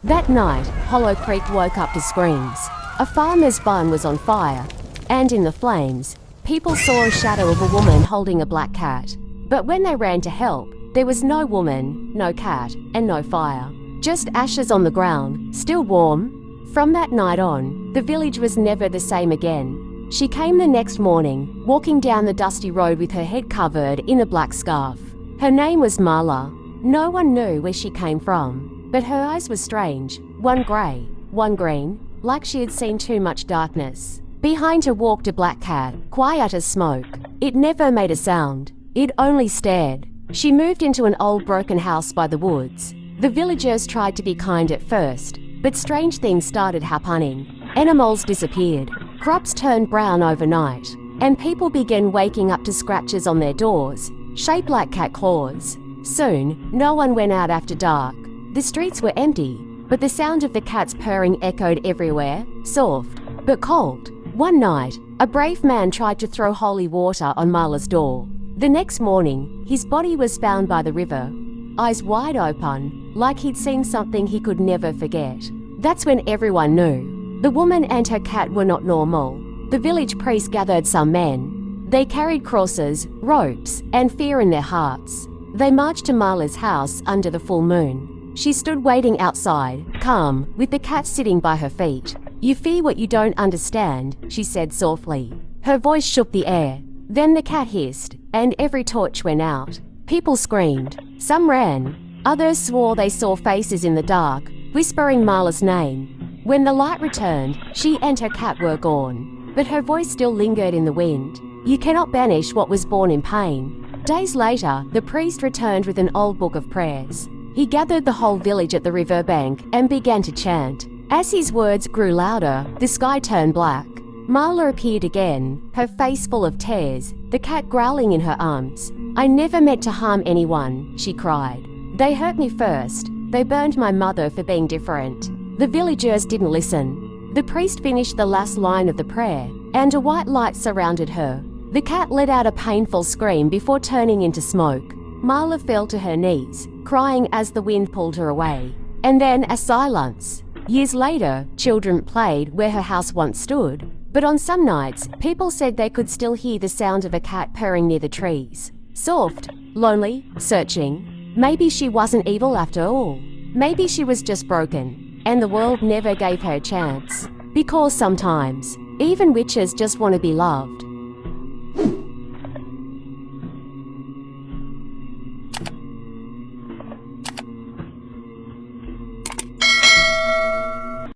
That night, Hollow Creek woke up to screams. A farmer's barn was on fire, and in the flames, people saw a shadow of a woman holding a black cat. But when they ran to help, there was no woman, no cat, and no fire. Just ashes on the ground, still warm. From that night on, the village was never the same again. She came the next morning, walking down the dusty road with her head covered in a black scarf. Her name was Marla. No one knew where she came from, but her eyes were strange, one grey, one green, like she had seen too much darkness. Behind her walked a black cat, quiet as smoke. It never made a sound. It only stared. She moved into an old broken house by the woods. The villagers tried to be kind at first, but strange things started happening. Animals disappeared, crops turned brown overnight, and people began waking up to scratches on their doors, shaped like cat claws. Soon, no one went out after dark. The streets were empty, but the sound of the cats purring echoed everywhere, soft, but cold. One night, a brave man tried to throw holy water on Marla's door. The next morning, his body was found by the river, eyes wide open, like he'd seen something he could never forget. That's when everyone knew. The woman and her cat were not normal. The village priest gathered some men. They carried crosses, ropes, and fear in their hearts. They marched to Marla's house under the full moon. She stood waiting outside, calm, with the cat sitting by her feet. "You fear what you don't understand," she said softly. Her voice shook the air. Then the cat hissed, and every torch went out. People screamed. Some ran. Others swore they saw faces in the dark, whispering Marla's name. When the light returned, she and her cat were gone. But her voice still lingered in the wind. You cannot banish what was born in pain. Days later, the priest returned with an old book of prayers. He gathered the whole village at the riverbank and began to chant. As his words grew louder, the sky turned black. Marla appeared again, her face full of tears, the cat growling in her arms. "I never meant to harm anyone," she cried. "They hurt me first. They burned my mother for being different." The villagers didn't listen. The priest finished the last line of the prayer, and a white light surrounded her. The cat let out a painful scream before turning into smoke. Marla fell to her knees, crying as the wind pulled her away. And then a silence. Years later, children played where her house once stood. But on some nights, people said they could still hear the sound of a cat purring near the trees. Soft, lonely, searching. Maybe she wasn't evil after all. Maybe she was just broken, and the world never gave her a chance. Because sometimes, even witches just want to be loved.